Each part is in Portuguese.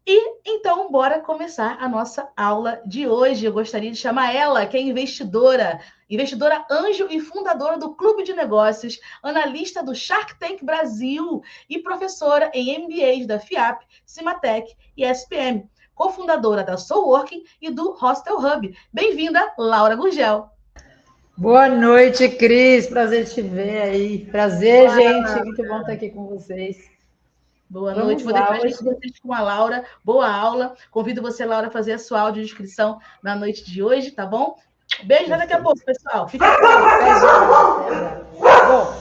E então, bora começar a nossa aula de hoje. Eu gostaria de chamar ela, que é investidora anjo e fundadora do Clube de Negócios, analista do Shark Tank Brasil e professora em MBAs da FIAP, Cimatec e SPM, cofundadora da Soulworking e do Hostel Hub. Bem-vinda, Laura Gurgel. Boa noite, Cris. Prazer te ver aí. Prazer, gente. Muito bom estar aqui com vocês. Boa noite. Vamos Vou lá deixar hoje. vocês com a Laura. Boa aula. Convido você, Laura, a fazer a sua audiodescrição na noite de hoje, tá bom? Beijo, daqui a pouco, pessoal. Fica Até já. Bom,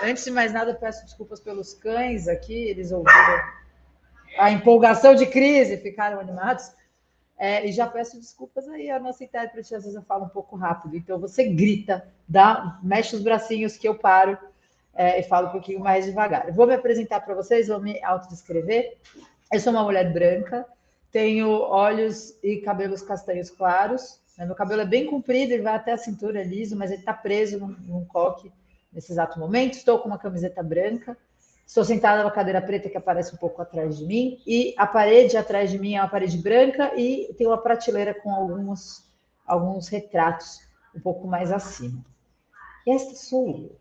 antes de mais nada, peço desculpas pelos cães aqui. Eles ouviram a empolgação de Cris e ficaram animados. E já peço desculpas aí, a nossa intérprete às vezes eu falo um pouco rápido. Então você grita, mexe os bracinhos que eu paro. E falo um pouquinho mais devagar. Vou me apresentar para vocês, vou me autodescrever. Eu sou uma mulher branca, tenho olhos e cabelos castanhos claros. Meu cabelo é bem comprido, ele vai até a cintura, liso, mas ele está preso num coque nesse exato momento. Estou com uma camiseta branca. Estou sentada numa cadeira preta que aparece um pouco atrás de mim. E a parede atrás de mim é uma parede branca e tem uma prateleira com alguns retratos um pouco mais acima. E esta sou eu.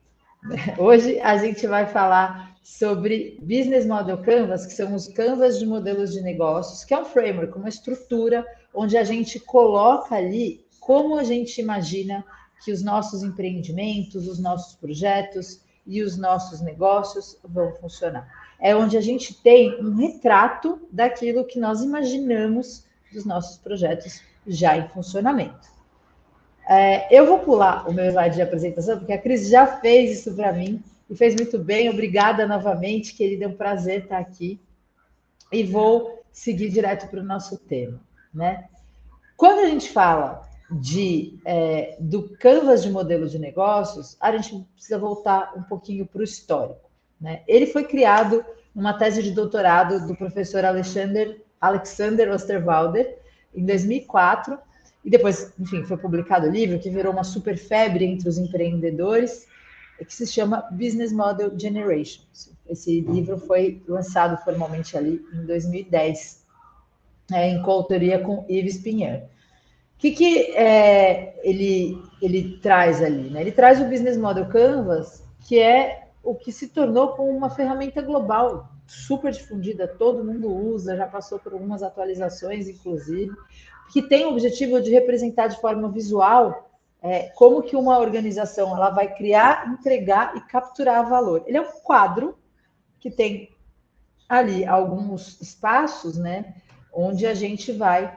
Hoje a gente vai falar sobre Business Model Canvas, que são os canvas de modelos de negócios, que é um framework, uma estrutura onde a gente coloca ali como a gente imagina que os nossos empreendimentos, os nossos projetos e os nossos negócios vão funcionar. É onde a gente tem um retrato daquilo que nós imaginamos dos nossos projetos já em funcionamento. Eu vou pular o meu slide de apresentação, porque a Cris já fez isso para mim e fez muito bem. Obrigada novamente, querida. É um prazer estar aqui. E vou seguir direto para o nosso tema, né? Quando a gente fala do Canvas de modelo de negócios, a gente precisa voltar um pouquinho para o histórico, né? Ele foi criado numa tese de doutorado do professor Alexander Osterwalder, em 2004, e depois, enfim, foi publicado o livro que virou uma super febre entre os empreendedores, que se chama Business Model Generation. Esse livro foi lançado formalmente ali em 2010, em coautoria com Yves Pinheiro. O que ele traz ali? Né? Ele traz o Business Model Canvas, que é o que se tornou como uma ferramenta global, super difundida, todo mundo usa, já passou por algumas atualizações, inclusive, que tem o objetivo de representar de forma visual como que uma organização ela vai criar, entregar e capturar valor. Ele é um quadro que tem ali alguns espaços, né, onde a gente vai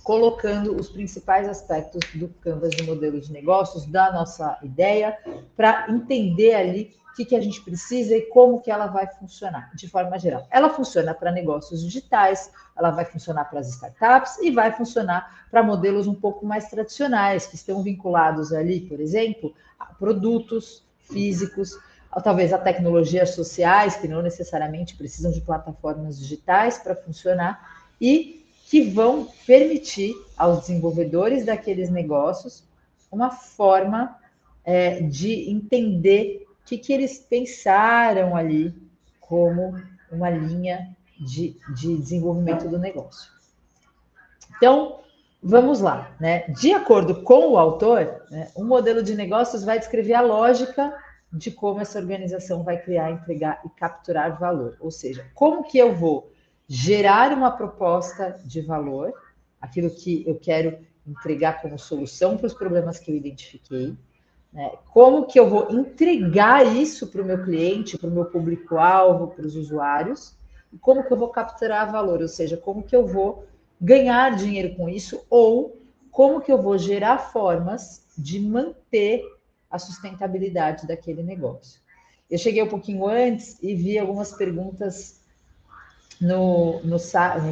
colocando os principais aspectos do Canvas de modelo de negócios, da nossa ideia, para entender ali o que a gente precisa e como que ela vai funcionar, de forma geral. Ela funciona para negócios digitais, ela vai funcionar para as startups e vai funcionar para modelos um pouco mais tradicionais, que estão vinculados ali, por exemplo, a produtos físicos, talvez a tecnologias sociais, que não necessariamente precisam de plataformas digitais para funcionar, e que vão permitir aos desenvolvedores daqueles negócios uma forma de entender o que eles pensaram ali como uma linha de desenvolvimento do negócio. Então, vamos lá. Né? De acordo com o autor, né, um modelo de negócios vai descrever a lógica de como essa organização vai criar, entregar e capturar valor. Ou seja, como que eu vou gerar uma proposta de valor, aquilo que eu quero entregar como solução para os problemas que eu identifiquei, né? Como que eu vou entregar isso para o meu cliente, para o meu público-alvo, para os usuários, e como que eu vou capturar valor, ou seja, como que eu vou ganhar dinheiro com isso, ou como que eu vou gerar formas de manter a sustentabilidade daquele negócio. Eu cheguei um pouquinho antes e vi algumas perguntas no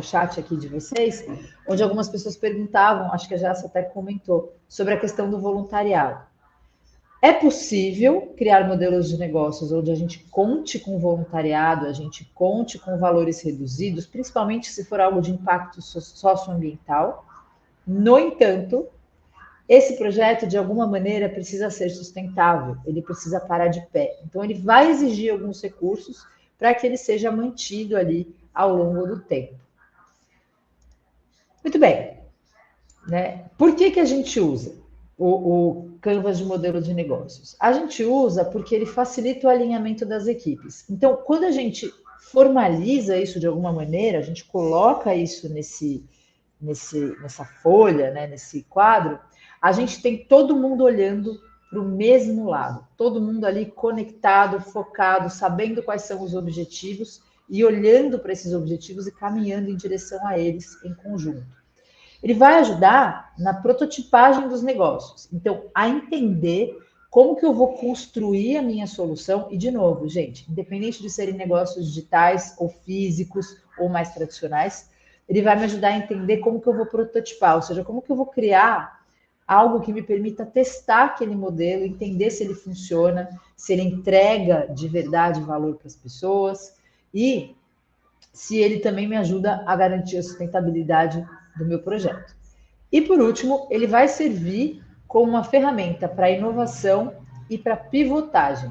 chat aqui de vocês, onde algumas pessoas perguntavam, acho que a Jaça até comentou, sobre a questão do voluntariado. É possível criar modelos de negócios onde a gente conte com voluntariado, a gente conte com valores reduzidos, principalmente se for algo de impacto socioambiental. No entanto, esse projeto, de alguma maneira, precisa ser sustentável, ele precisa parar de pé. Então, ele vai exigir alguns recursos para que ele seja mantido ali ao longo do tempo. Muito bem. Né? Por que a gente usa o Canvas de modelo de negócios? A gente usa porque ele facilita o alinhamento das equipes. Então, quando a gente formaliza isso de alguma maneira, a gente coloca isso nessa folha, né, nesse quadro, a gente tem todo mundo olhando para o mesmo lado, todo mundo ali conectado, focado, sabendo quais são os objetivos e olhando para esses objetivos e caminhando em direção a eles em conjunto. Ele vai ajudar na prototipagem dos negócios. Então, a entender como que eu vou construir a minha solução. E, de novo, gente, independente de serem negócios digitais ou físicos ou mais tradicionais, ele vai me ajudar a entender como que eu vou prototipar, ou seja, como que eu vou criar algo que me permita testar aquele modelo, entender se ele funciona, se ele entrega de verdade valor para as pessoas e se ele também me ajuda a garantir a sustentabilidade do meu projeto. E por último, ele vai servir como uma ferramenta para inovação e para pivotagem.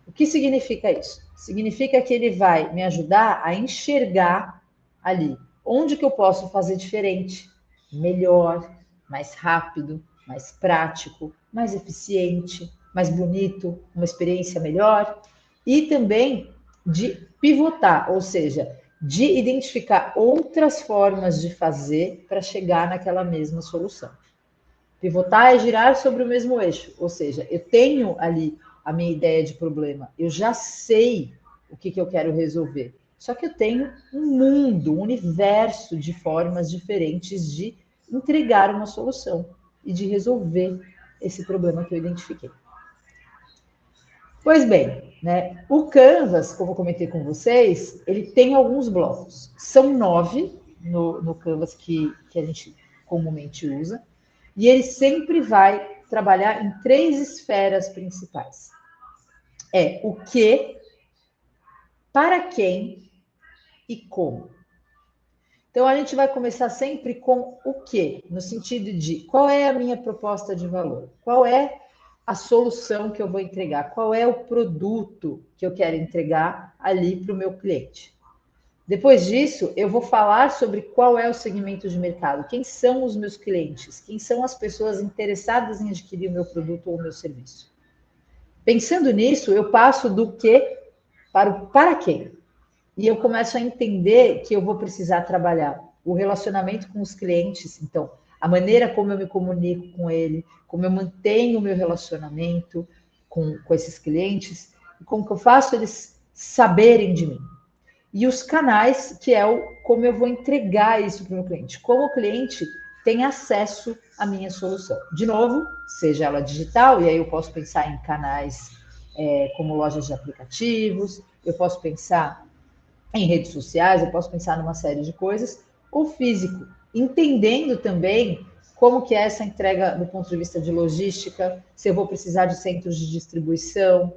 O que significa isso? Significa que ele vai me ajudar a enxergar ali onde que eu posso fazer diferente, melhor, mais rápido, mais prático, mais eficiente, mais bonito, uma experiência melhor e também de pivotar, ou seja, de identificar outras formas de fazer para chegar naquela mesma solução. Pivotar é girar sobre o mesmo eixo, ou seja, eu tenho ali a minha ideia de problema, eu já sei o que eu quero resolver, só que eu tenho um mundo, um universo de formas diferentes de entregar uma solução e de resolver esse problema que eu identifiquei. Pois bem, né, o Canvas, como eu comentei com vocês, ele tem alguns blocos. São 9 no Canvas que a gente comumente usa. E ele sempre vai trabalhar em 3 esferas principais. É o que, para quem e como. Então, a gente vai começar sempre com o que, no sentido de qual é a minha proposta de valor, qual é a solução que eu vou entregar, qual é o produto que eu quero entregar ali para o meu cliente. Depois disso, eu vou falar sobre qual é o segmento de mercado, quem são os meus clientes, quem são as pessoas interessadas em adquirir o meu produto ou o meu serviço. Pensando nisso, eu passo do que para o para quem. E eu começo a entender que eu vou precisar trabalhar o relacionamento com os clientes, então, a maneira como eu me comunico com ele, como eu mantenho o meu relacionamento com esses clientes, e como que eu faço eles saberem de mim. E os canais, que é como eu vou entregar isso para o meu cliente, como o cliente tem acesso à minha solução. De novo, seja ela digital, e aí eu posso pensar em canais como lojas de aplicativos, eu posso pensar em redes sociais, eu posso pensar numa série de coisas, ou físico, entendendo também como que é essa entrega do ponto de vista de logística, se eu vou precisar de centros de distribuição,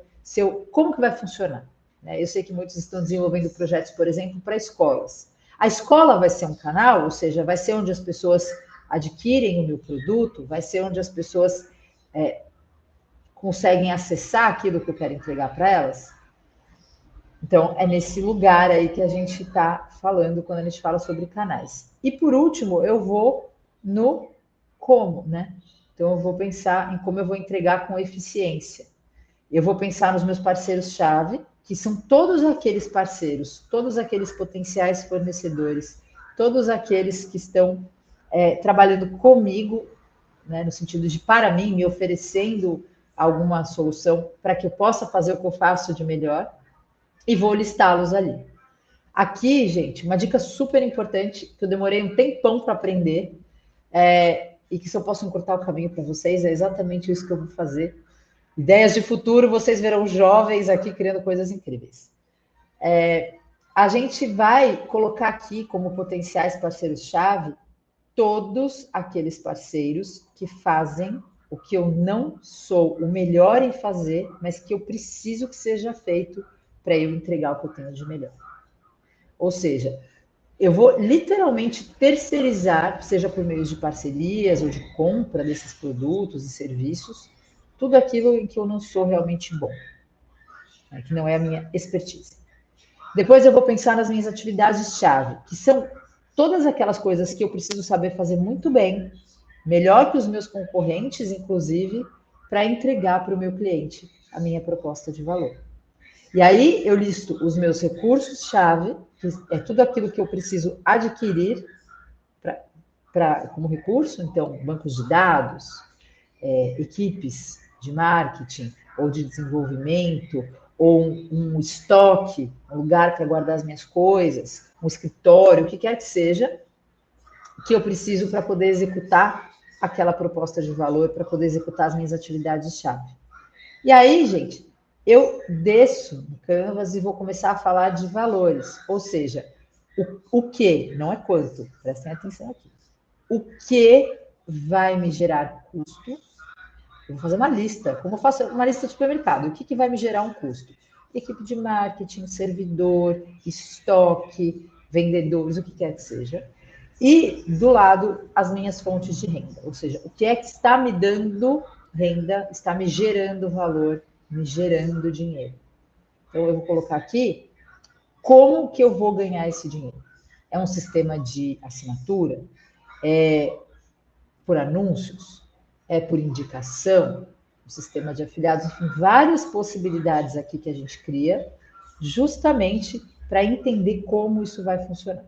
como que vai funcionar. Eu sei que muitos estão desenvolvendo projetos, por exemplo, para escolas. A escola vai ser um canal, ou seja, vai ser onde as pessoas adquirem o meu produto, vai ser onde as pessoas conseguem acessar aquilo que eu quero entregar para elas. Então, é nesse lugar aí que a gente está falando quando a gente fala sobre canais. E por último, eu vou no como, né? Então, eu vou pensar em como eu vou entregar com eficiência. Eu vou pensar nos meus parceiros-chave, que são todos aqueles parceiros, todos aqueles potenciais fornecedores, todos aqueles que estão trabalhando comigo, né, no sentido de, para mim, me oferecendo alguma solução para que eu possa fazer o que eu faço de melhor, e vou listá-los ali. Aqui, gente, uma dica super importante, que eu demorei um tempão para aprender, e que se eu posso encurtar o caminho para vocês, é exatamente isso que eu vou fazer. Ideias de futuro, vocês verão jovens aqui criando coisas incríveis. A gente vai colocar aqui como potenciais parceiros-chave todos aqueles parceiros que fazem o que eu não sou o melhor em fazer, mas que eu preciso que seja feito para eu entregar o que eu tenho de melhor. Ou seja, eu vou literalmente terceirizar, seja por meio de parcerias ou de compra desses produtos e serviços, tudo aquilo em que eu não sou realmente bom, né, que não é a minha expertise. Depois eu vou pensar nas minhas atividades-chave, que são todas aquelas coisas que eu preciso saber fazer muito bem, melhor que os meus concorrentes, inclusive, para entregar para o meu cliente a minha proposta de valor. E aí eu listo os meus recursos-chave, que é tudo aquilo que eu preciso adquirir como recurso, então, bancos de dados, equipes de marketing ou de desenvolvimento, ou um estoque, um lugar para guardar as minhas coisas, um escritório, o que quer que seja, que eu preciso para poder executar aquela proposta de valor, para poder executar as minhas atividades-chave. E aí, gente, eu desço no Canvas e vou começar a falar de valores, ou seja, o que, não é quanto, prestem atenção aqui. O que vai me gerar custo? Eu vou fazer uma lista, como eu faço uma lista de supermercado. O que vai me gerar um custo? Equipe de marketing, servidor, estoque, vendedores, o que quer que seja. E do lado, as minhas fontes de renda. Ou seja, o que é que está me dando renda, está me gerando valor, me gerando dinheiro. Então, eu vou colocar aqui como que eu vou ganhar esse dinheiro. É um sistema de assinatura? É por anúncios? É por indicação? Um sistema de afiliados? Enfim, várias possibilidades aqui que a gente cria, justamente para entender como isso vai funcionar.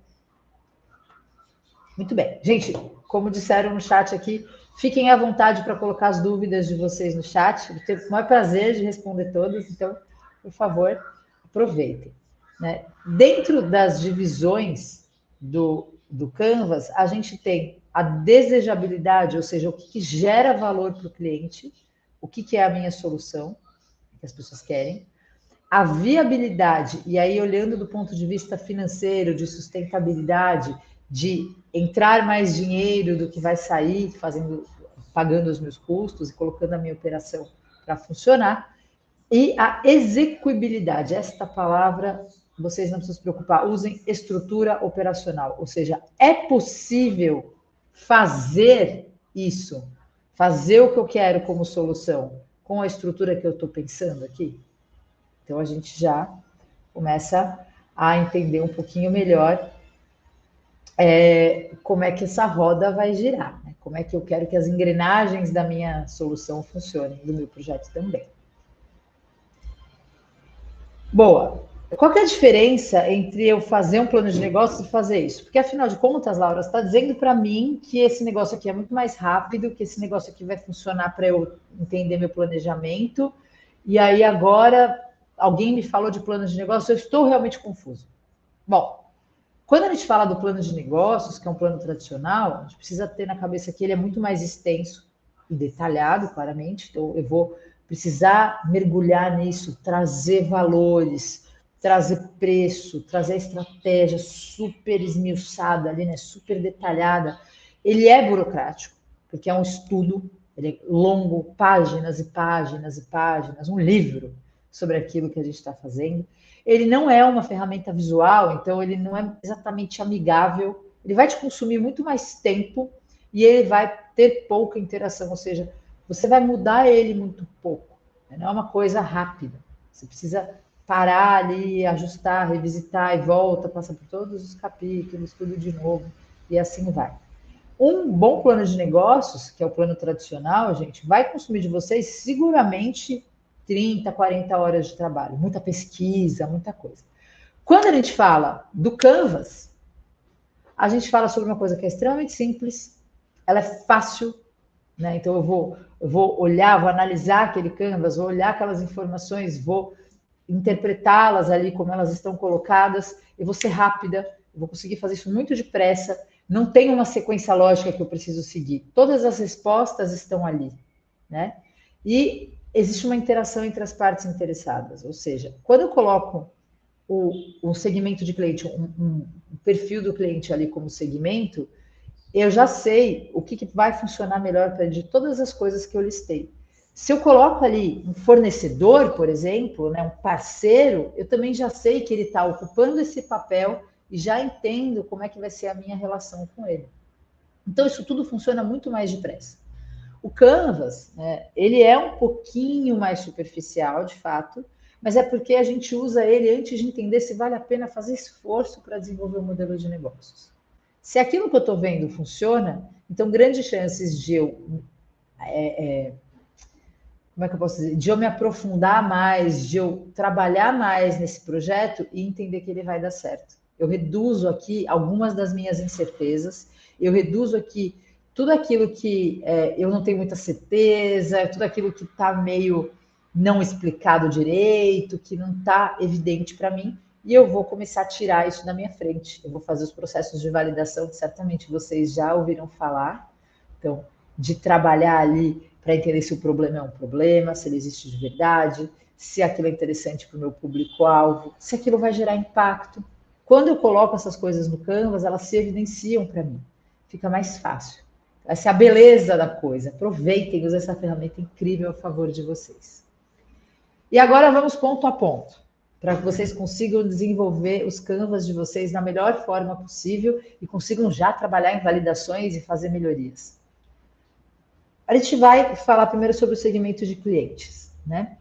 Muito bem. Gente, como disseram no chat aqui, fiquem à vontade para colocar as dúvidas de vocês no chat. Eu tenho o maior prazer de responder todas, então, por favor, aproveitem. Né? Dentro das divisões do Canvas, a gente tem a desejabilidade, ou seja, o que gera valor para o cliente, o que é a minha solução, que as pessoas querem, a viabilidade, e aí olhando do ponto de vista financeiro, de sustentabilidade, de entrar mais dinheiro do que vai sair, pagando os meus custos e colocando a minha operação para funcionar, e a execuibilidade, esta palavra, vocês não precisam se preocupar, usem estrutura operacional, ou seja, é possível fazer isso, fazer o que eu quero como solução, com a estrutura que eu estou pensando aqui? Então, a gente já começa a entender um pouquinho melhor como é que essa roda vai girar, né? Como é que eu quero que as engrenagens da minha solução funcionem, do meu projeto também. Boa. Qual que é a diferença entre eu fazer um plano de negócio e fazer isso? Porque, afinal de contas, Laura, você está dizendo para mim que esse negócio aqui é muito mais rápido, que esse negócio aqui vai funcionar para eu entender meu planejamento, e aí agora alguém me falou de plano de negócio, eu estou realmente confuso. Bom, quando a gente fala do plano de negócios, que é um plano tradicional, a gente precisa ter na cabeça que ele é muito mais extenso e detalhado, claramente. Então, eu vou precisar mergulhar nisso, trazer valores, trazer preço, trazer a estratégia super esmiuçada ali, né? Super detalhada. Ele é burocrático, porque é um estudo, ele é longo, páginas e páginas e páginas, um livro sobre aquilo que a gente está fazendo. Ele não é uma ferramenta visual, então ele não é exatamente amigável. Ele vai te consumir muito mais tempo e ele vai ter pouca interação, ou seja, você vai mudar ele muito pouco. Não é uma coisa rápida. Você precisa parar ali, ajustar, revisitar e volta, passa por todos os capítulos, tudo de novo, e assim vai. Um bom plano de negócios, que é o plano tradicional, gente, vai consumir de vocês seguramente 30, 40 horas de trabalho, muita pesquisa, muita coisa. Quando a gente fala do Canvas, a gente fala sobre uma coisa que é extremamente simples, ela é fácil, né? Então eu vou olhar, vou analisar aquele Canvas, vou olhar aquelas informações, vou interpretá-las ali como elas estão colocadas, eu vou ser rápida, eu vou conseguir fazer isso muito depressa, não tem uma sequência lógica que eu preciso seguir. Todas as respostas estão ali, né? E existe uma interação entre as partes interessadas, ou seja, quando eu coloco o segmento de cliente, um perfil do cliente ali como segmento, eu já sei o que vai funcionar melhor para ele de todas as coisas que eu listei. Se eu coloco ali um fornecedor, por exemplo, né, um parceiro, eu também já sei que ele está ocupando esse papel e já entendo como é que vai ser a minha relação com ele. Então, isso tudo funciona muito mais depressa. O Canvas, né, ele é um pouquinho mais superficial, de fato, mas é porque a gente usa ele antes de entender se vale a pena fazer esforço para desenvolver um modelo de negócios. Se aquilo que eu estou vendo funciona, então grandes chances de eu, como é que eu posso dizer, de eu me aprofundar mais, de eu trabalhar mais nesse projeto e entender que ele vai dar certo. Eu reduzo aqui algumas das minhas incertezas, eu reduzo aqui tudo aquilo que eu não tenho muita certeza, tudo aquilo que está meio não explicado direito, que não está evidente para mim, e eu vou começar a tirar isso da minha frente. Eu vou fazer os processos de validação, que certamente vocês já ouviram falar. Então, de trabalhar ali para entender se o problema é um problema, se ele existe de verdade, se aquilo é interessante para o meu público-alvo, se aquilo vai gerar impacto. Quando eu coloco essas coisas no Canvas, elas se evidenciam para mim. Fica mais fácil. Essa é a beleza da coisa. Aproveitem, usem essa ferramenta incrível a favor de vocês. E agora vamos ponto a ponto, para que vocês consigam desenvolver os Canvas de vocês da melhor forma possível e consigam já trabalhar em validações e fazer melhorias. A gente vai falar primeiro sobre o segmento de clientes, né?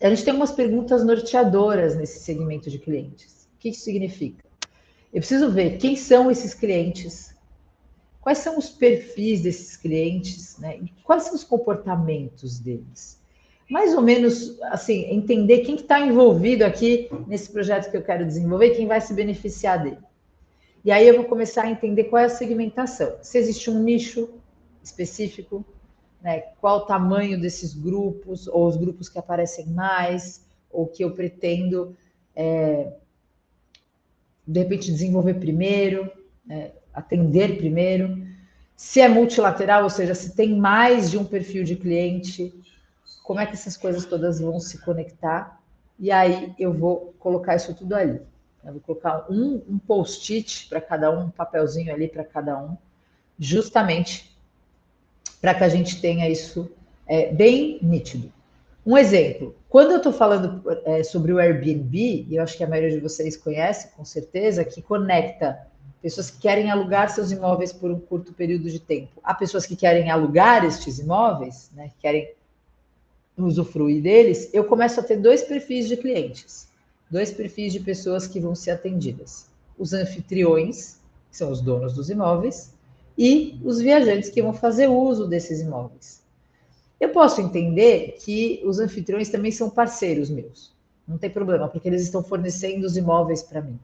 A gente tem umas perguntas norteadoras nesse segmento de clientes. O que isso significa? Eu preciso ver quem são esses clientes, quais são os perfis desses clientes, né? E quais são os comportamentos deles. Mais ou menos, assim, entender quem está envolvido aqui nesse projeto que eu quero desenvolver, quem vai se beneficiar dele. E aí eu vou começar a entender qual é a segmentação. Se existe um nicho específico, né? Qual o tamanho desses grupos, ou os grupos que aparecem mais, ou que eu pretendo, de repente, desenvolver primeiro, atender primeiro. Se é multilateral, ou seja, se tem mais de um perfil de cliente, como é que essas coisas todas vão se conectar? E aí eu vou colocar isso tudo ali. Eu vou colocar um post-it para cada um papelzinho ali para cada um, justamente para que a gente tenha isso bem nítido. Um exemplo, quando eu estou falando sobre o Airbnb, e eu acho que a maioria de vocês conhece, com certeza, que conecta pessoas que querem alugar seus imóveis por um curto período de tempo a pessoas que querem alugar estes imóveis, né, que querem usufruir deles, eu começo a ter dois perfis de clientes, dois perfis de pessoas que vão ser atendidas. Os anfitriões, que são os donos dos imóveis, e os viajantes que vão fazer uso desses imóveis. Eu posso entender que os anfitriões também são parceiros meus, não tem problema, porque eles estão fornecendo os imóveis para mim.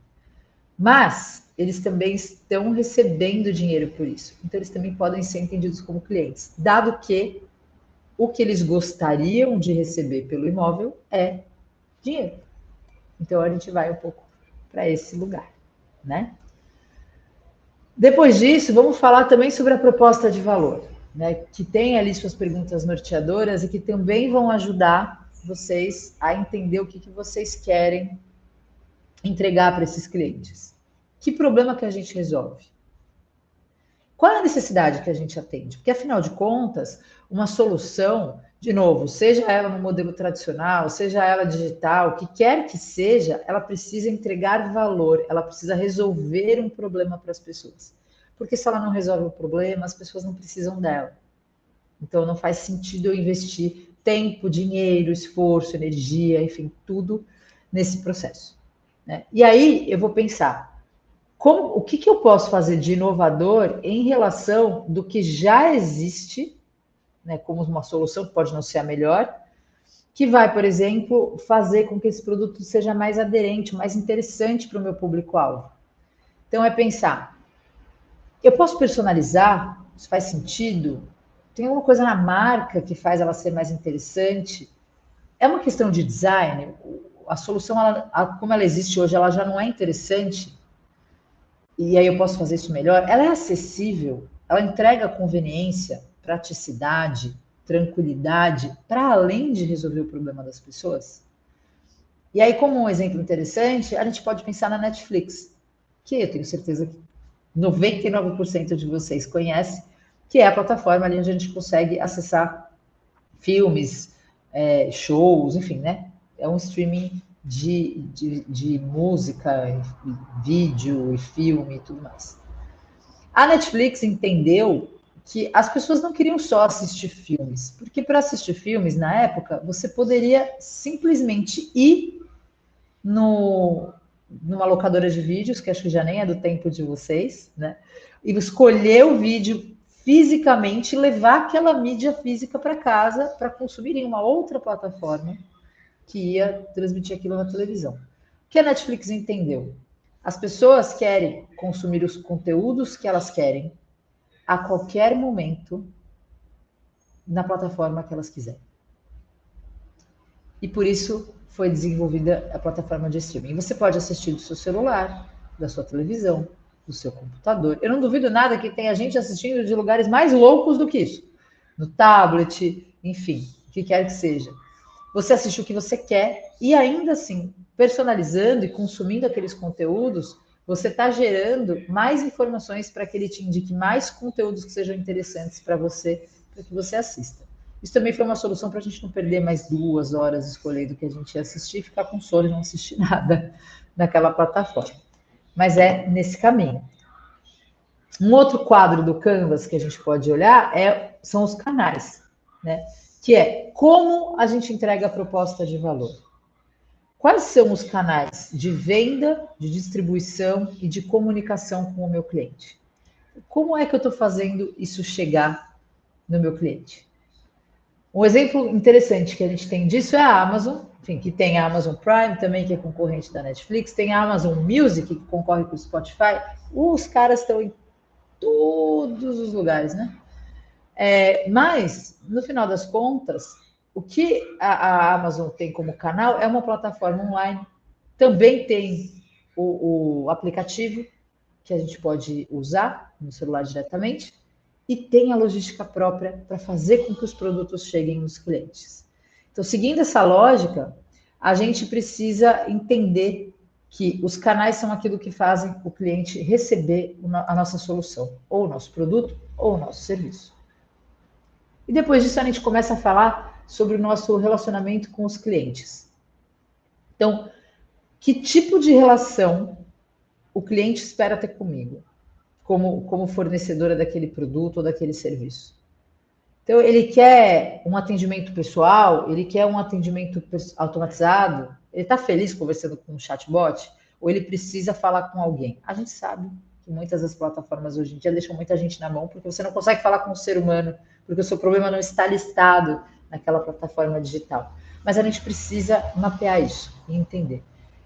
Mas eles também estão recebendo dinheiro por isso, então eles também podem ser entendidos como clientes, dado que o que eles gostariam de receber pelo imóvel é dinheiro. Então a gente vai um pouco para esse lugar, né? Depois disso, vamos falar também sobre a proposta de valor, né? Que tem ali suas perguntas norteadoras e que também vão ajudar vocês a entender o que vocês querem entregar para esses clientes. Que problema que a gente resolve? Qual é a necessidade que a gente atende? Porque, afinal de contas, uma solução, de novo, seja ela no modelo tradicional, seja ela digital, o que quer que seja, ela precisa entregar valor, ela precisa resolver um problema para as pessoas. Porque se ela não resolve o problema, as pessoas não precisam dela. Então, não faz sentido eu investir tempo, dinheiro, esforço, energia, enfim, tudo nesse processo, né? E aí, eu vou pensar, o que eu posso fazer de inovador em relação do que já existe, né, como uma solução que pode não ser a melhor, que vai, por exemplo, fazer com que esse produto seja mais aderente, mais interessante para o meu público-alvo. Então, é pensar, eu posso personalizar? Isso faz sentido? Tem alguma coisa na marca que faz ela ser mais interessante? É uma questão de design? A solução, como ela existe hoje, ela já não é interessante? E aí eu posso fazer isso melhor? Ela é acessível? Ela entrega conveniência, praticidade, tranquilidade, para além de resolver o problema das pessoas? E aí, como um exemplo interessante, a gente pode pensar na Netflix, que eu tenho certeza que 99% de vocês conhecem, que é a plataforma ali onde a gente consegue acessar filmes, shows, enfim, né? É um streaming de música, vídeo e filme e tudo mais. A Netflix entendeu que as pessoas não queriam só assistir filmes, porque para assistir filmes, na época, você poderia simplesmente ir no numa locadora de vídeos, que acho que já nem é do tempo de vocês, né? E escolher o vídeo fisicamente e levar aquela mídia física para casa para consumir em uma outra plataforma que ia transmitir aquilo na televisão. O que a Netflix entendeu? As pessoas querem consumir os conteúdos que elas querem a qualquer momento na plataforma que elas quiserem. E por isso foi desenvolvida a plataforma de streaming. Você pode assistir do seu celular, da sua televisão, do seu computador. Eu não duvido nada que tenha gente assistindo de lugares mais loucos do que isso. No tablet, enfim, o que quer que seja. Você assiste o que você quer e ainda assim, personalizando e consumindo aqueles conteúdos, você está gerando mais informações para que ele te indique mais conteúdos que sejam interessantes para você, para que você assista. Isso também foi uma solução para a gente não perder mais 2 horas escolhendo o que a gente ia assistir, ficar com sono e não assistir nada naquela plataforma. Mas é nesse caminho. Um outro quadro do Canvas que a gente pode olhar são os canais, né? Que é como a gente entrega a proposta de valor. Quais são os canais de venda, de distribuição e de comunicação com o meu cliente? Como é que eu estou fazendo isso chegar no meu cliente? Um exemplo interessante que a gente tem disso é a Amazon, enfim, que tem a Amazon Prime também, que é concorrente da Netflix, tem a Amazon Music, que concorre com o Spotify. Os caras estão em todos os lugares, né? Mas, no final das contas, o que a Amazon tem como canal é uma plataforma online. Também tem o aplicativo, que a gente pode usar no celular diretamente, e tem a logística própria para fazer com que os produtos cheguem nos clientes. Então, seguindo essa lógica, a gente precisa entender que os canais são aquilo que fazem o cliente receber a nossa solução, ou o nosso produto, ou o nosso serviço. E depois disso a gente começa a falar sobre o nosso relacionamento com os clientes. Então, que tipo de relação o cliente espera ter comigo, como fornecedora daquele produto ou daquele serviço? Então, ele quer um atendimento pessoal, ele quer um atendimento automatizado, ele está feliz conversando com um chatbot, ou ele precisa falar com alguém? A gente sabe que muitas das plataformas hoje em dia deixam muita gente na mão, porque você não consegue falar com um ser humano, porque o seu problema não está listado naquela plataforma digital. Mas a gente precisa mapear isso e entender.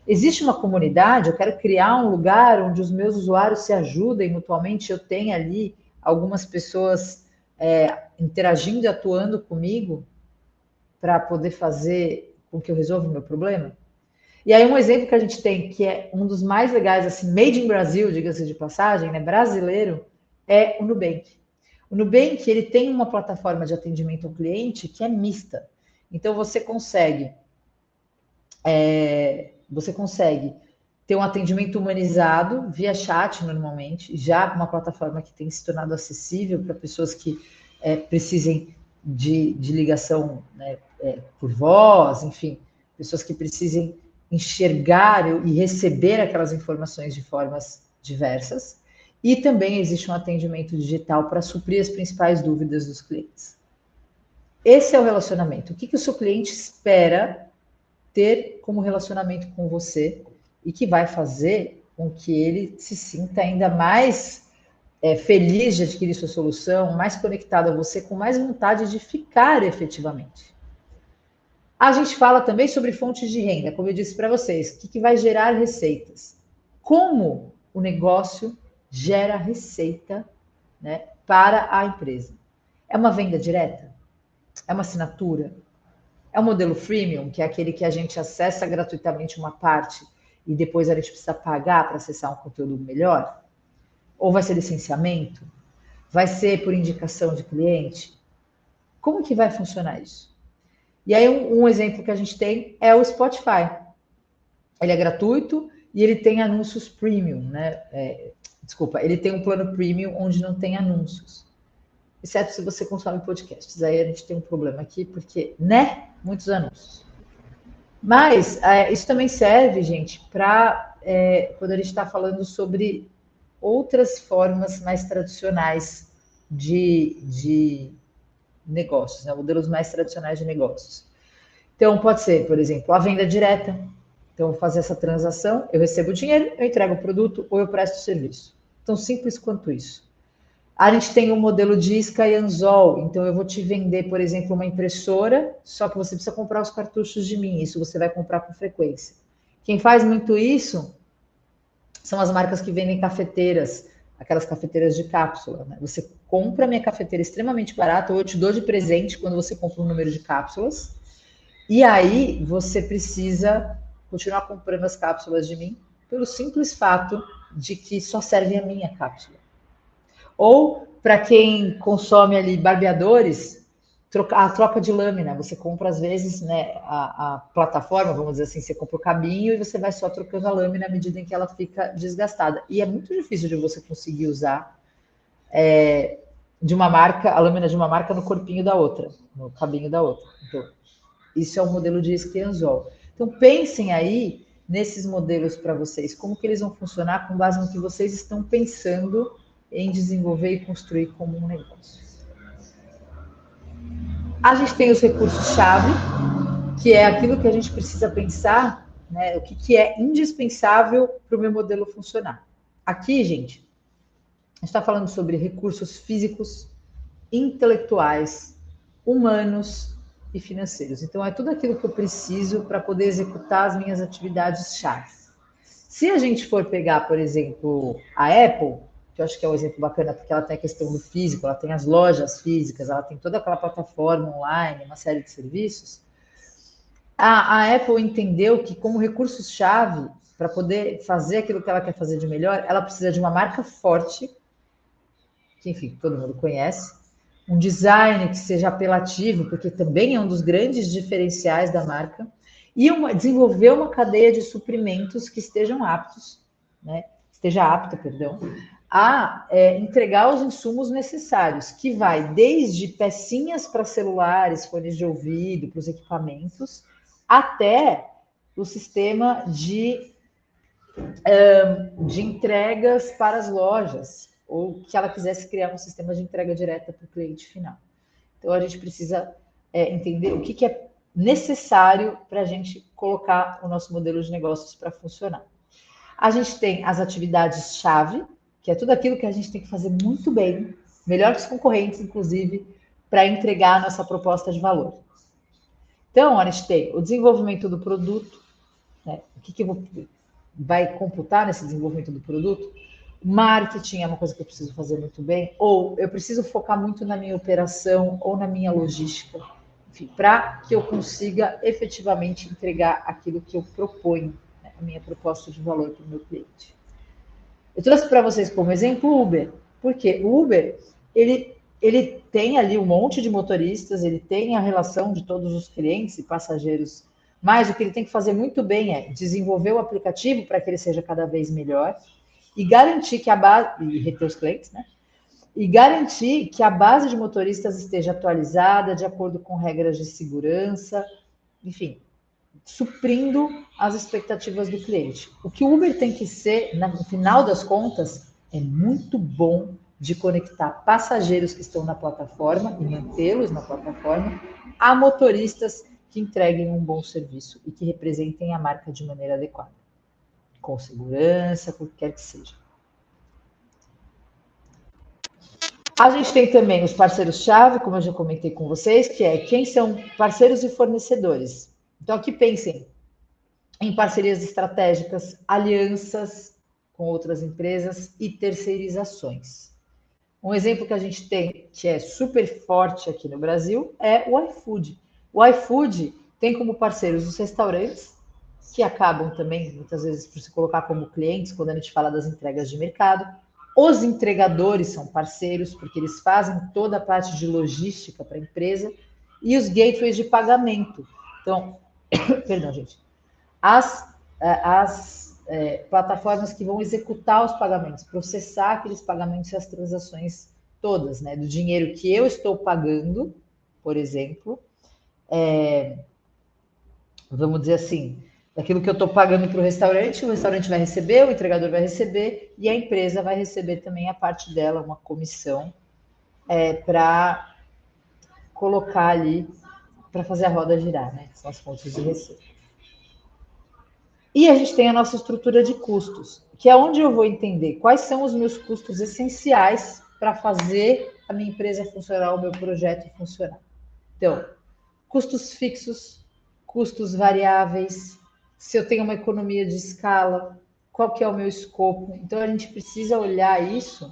Existe uma comunidade, eu quero criar um lugar onde os meus usuários se ajudem mutuamente, eu tenho ali algumas pessoas interagindo e atuando comigo para poder fazer com que eu resolva o meu problema. E aí um exemplo que a gente tem, que é um dos mais legais, assim, made in Brasil, diga-se de passagem, né, brasileiro, é o Nubank. O Nubank, ele tem uma plataforma de atendimento ao cliente que é mista. Então, você consegue ter um atendimento humanizado via chat, normalmente, já uma plataforma que tem se tornado acessível para pessoas que precisem de ligação, né, por voz, enfim, pessoas que precisem enxergar e receber aquelas informações de formas diversas. E também existe um atendimento digital para suprir as principais dúvidas dos clientes. Esse é o relacionamento. O que o seu cliente espera ter como relacionamento com você e que vai fazer com que ele se sinta ainda mais feliz de adquirir sua solução, mais conectado a você, com mais vontade de ficar efetivamente. A gente fala também sobre fontes de renda, como eu disse para vocês, o que vai gerar receitas. Como o negócio gera receita, né, para a empresa. É uma venda direta? É uma assinatura? É um modelo freemium, que é aquele que a gente acessa gratuitamente uma parte e depois a gente precisa pagar para acessar um conteúdo melhor? Ou vai ser licenciamento? Vai ser por indicação de cliente? Como que vai funcionar isso? E aí um exemplo que a gente tem é o Spotify. Ele é gratuito e ele tem anúncios premium, né? Ele tem um plano premium onde não tem anúncios. Exceto se você consome podcasts. Aí a gente tem um problema aqui, porque, né? Muitos anúncios. Mas isso também serve, gente, para quando a gente está falando sobre outras formas mais tradicionais de negócios, né? Modelos mais tradicionais de negócios. Então, pode ser, por exemplo, a venda direta. Então, eu vou fazer essa transação, eu recebo o dinheiro, eu entrego o produto ou eu presto o serviço. Tão simples quanto isso. A gente tem o modelo de isca e anzol, então eu vou te vender, por exemplo, uma impressora, só que você precisa comprar os cartuchos de mim, isso você vai comprar com frequência. Quem faz muito isso são as marcas que vendem cafeteiras, aquelas cafeteiras de cápsula, né? Você compra a minha cafeteira extremamente barata, ou eu te dou de presente quando você compra um número de cápsulas, e aí você precisa continuar comprando as cápsulas de mim, pelo simples fato de que só serve a minha cápsula. Ou, para quem consome ali barbeadores, a troca de lâmina. Você compra, às vezes, né, a plataforma, vamos dizer assim, você compra o cabinho e você vai só trocando a lâmina à medida em que ela fica desgastada. E é muito difícil de você conseguir usar de uma marca, a lâmina de uma marca no corpinho da outra, no cabinho da outra. Então, isso é o modelo de esquianzol. Então, pensem aí nesses modelos para vocês, como que eles vão funcionar com base no que vocês estão pensando em desenvolver e construir como um negócio. A gente tem os recursos-chave, que é aquilo que a gente precisa pensar, né, o que é indispensável para o meu modelo funcionar. Aqui, gente, a gente está falando sobre recursos físicos, intelectuais, humanos e financeiros. Então, é tudo aquilo que eu preciso para poder executar as minhas atividades-chave. Se a gente for pegar, por exemplo, a Apple, que eu acho que é um exemplo bacana, porque ela tem a questão do físico, ela tem as lojas físicas, ela tem toda aquela plataforma online, uma série de serviços. A Apple entendeu que, como recursos-chave, para poder fazer aquilo que ela quer fazer de melhor, ela precisa de uma marca forte, que, enfim, todo mundo conhece, um design que seja apelativo, porque também é um dos grandes diferenciais da marca, e desenvolver uma cadeia de suprimentos que estejam aptos, né? Esteja apta, perdão, a entregar os insumos necessários, que vai desde pecinhas para celulares, fones de ouvido, para os equipamentos, até o sistema de entregas para as lojas, ou que ela quisesse criar um sistema de entrega direta para o cliente final. Então, a gente precisa entender o que é necessário para a gente colocar o nosso modelo de negócios para funcionar. A gente tem as atividades-chave, que é tudo aquilo que a gente tem que fazer muito bem, melhor que os concorrentes, inclusive, para entregar a nossa proposta de valor. Então, a gente tem o desenvolvimento do produto, né? O que vai computar nesse desenvolvimento do produto? Marketing é uma coisa que eu preciso fazer muito bem, ou eu preciso focar muito na minha operação ou na minha logística, enfim, para que eu consiga efetivamente entregar aquilo que eu proponho, né, a minha proposta de valor para o meu cliente. Eu trouxe para vocês como exemplo o Uber, porque o Uber, ele tem ali um monte de motoristas, ele tem a relação de todos os clientes e passageiros, mas o que ele tem que fazer muito bem é desenvolver o aplicativo para que ele seja cada vez melhor, e garantir que a base, e reter os clientes, né? E garantir que a base de motoristas esteja atualizada, de acordo com regras de segurança, enfim, suprindo as expectativas do cliente. O que o Uber tem que ser, no final das contas, é muito bom de conectar passageiros que estão na plataforma e mantê-los na plataforma a motoristas que entreguem um bom serviço e que representem a marca de maneira adequada, com segurança, com o que quer que seja. A gente tem também os parceiros-chave, como eu já comentei com vocês, que é quem são parceiros e fornecedores. Então, aqui pensem em parcerias estratégicas, alianças com outras empresas e terceirizações. Um exemplo que a gente tem, que é super forte aqui no Brasil, é o iFood. O iFood tem como parceiros os restaurantes, que acabam também, muitas vezes, por se colocar como clientes, quando a gente fala das entregas de mercado. Os entregadores são parceiros, porque eles fazem toda a parte de logística para a empresa. E os gateways de pagamento. Então, perdão, gente. As plataformas que vão executar os pagamentos, processar aqueles pagamentos e as transações todas, né? Do dinheiro que eu estou pagando, por exemplo, vamos dizer assim, daquilo que eu estou pagando para o restaurante vai receber, o entregador vai receber e a empresa vai receber também a parte dela, uma comissão, para colocar ali, para fazer a roda girar, né? São as fontes de receita. E a gente tem a nossa estrutura de custos, que é onde eu vou entender quais são os meus custos essenciais para fazer a minha empresa funcionar, o meu projeto funcionar. Então, custos fixos, custos variáveis, se eu tenho uma economia de escala, qual que é o meu escopo. Então, a gente precisa olhar isso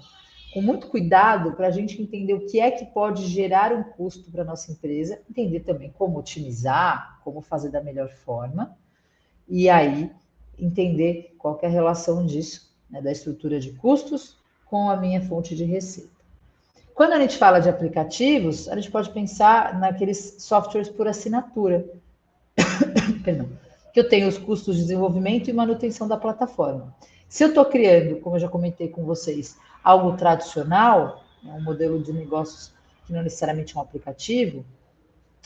com muito cuidado para a gente entender o que é que pode gerar um custo para a nossa empresa, entender também como otimizar, como fazer da melhor forma, e aí entender qual que é a relação disso, né, da estrutura de custos com a minha fonte de receita. Quando a gente fala de aplicativos, a gente pode pensar naqueles softwares por assinatura, perdão, que eu tenho os custos de desenvolvimento e manutenção da plataforma. Se eu estou criando, como eu já comentei com vocês, algo tradicional, um modelo de negócios que não necessariamente é um aplicativo,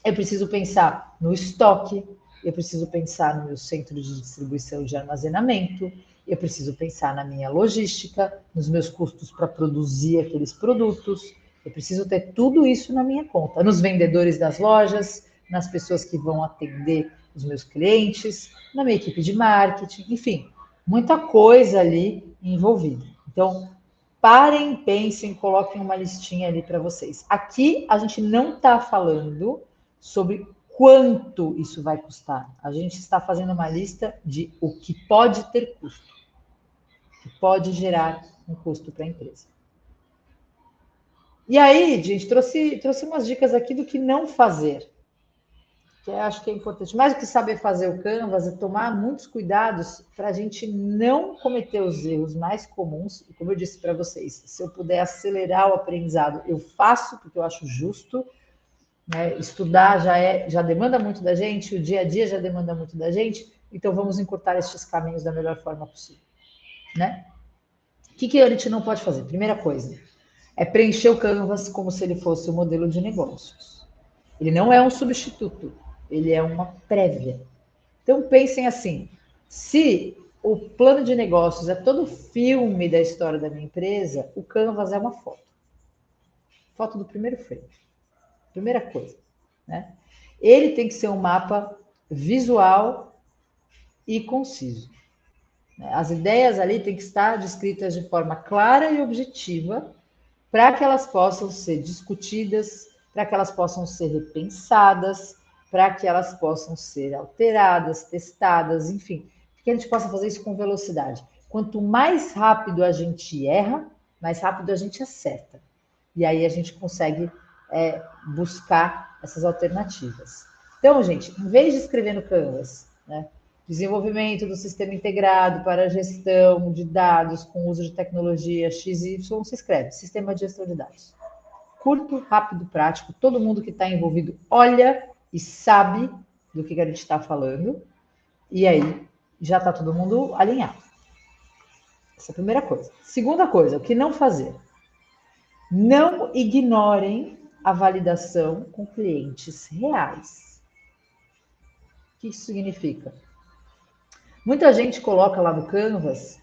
eu preciso pensar no estoque, eu preciso pensar no meu centro de distribuição e de armazenamento, eu preciso pensar na minha logística, nos meus custos para produzir aqueles produtos, eu preciso ter tudo isso na minha conta, nos vendedores das lojas, nas pessoas que vão atender os meus clientes, na minha equipe de marketing, enfim, muita coisa ali envolvida. Então, parem, pensem, coloquem uma listinha ali para vocês. Aqui a gente não está falando sobre quanto isso vai custar. A gente está fazendo uma lista de o que pode ter custo, que pode gerar um custo para a empresa. E aí, gente, trouxe umas dicas aqui do que não fazer, que eu acho que é importante. Mais do que saber fazer o Canvas, é tomar muitos cuidados para a gente não cometer os erros mais comuns. E como eu disse para vocês, se eu puder acelerar o aprendizado, eu faço, porque eu acho justo. Né? Estudar já demanda muito da gente, o dia a dia já demanda muito da gente, então vamos encurtar estes caminhos da melhor forma possível. Né? O que a gente não pode fazer? Primeira coisa, é preencher o Canvas como se ele fosse um modelo de negócios. Ele não é um substituto, ele é uma prévia. Então pensem assim, se o plano de negócios é todo o filme da história da minha empresa, o Canvas é uma foto. Foto do primeiro frame. Primeira coisa. Né? Ele tem que ser um mapa visual e conciso. As ideias ali têm que estar descritas de forma clara e objetiva para que elas possam ser discutidas, para que elas possam ser repensadas, para que elas possam ser alteradas, testadas, enfim, que a gente possa fazer isso com velocidade. Quanto mais rápido a gente erra, mais rápido a gente acerta. E aí a gente consegue buscar essas alternativas. Então, gente, em vez de escrever no Canvas, né, desenvolvimento do sistema integrado para a gestão de dados com uso de tecnologia XY, se escreve sistema de gestão de dados. Curto, rápido, prático, todo mundo que está envolvido olha e sabe do que a gente está falando, e aí já está todo mundo alinhado. Essa é a primeira coisa. Segunda coisa, o que não fazer? Não ignorem a validação com clientes reais. O que isso significa? Muita gente coloca lá no Canvas,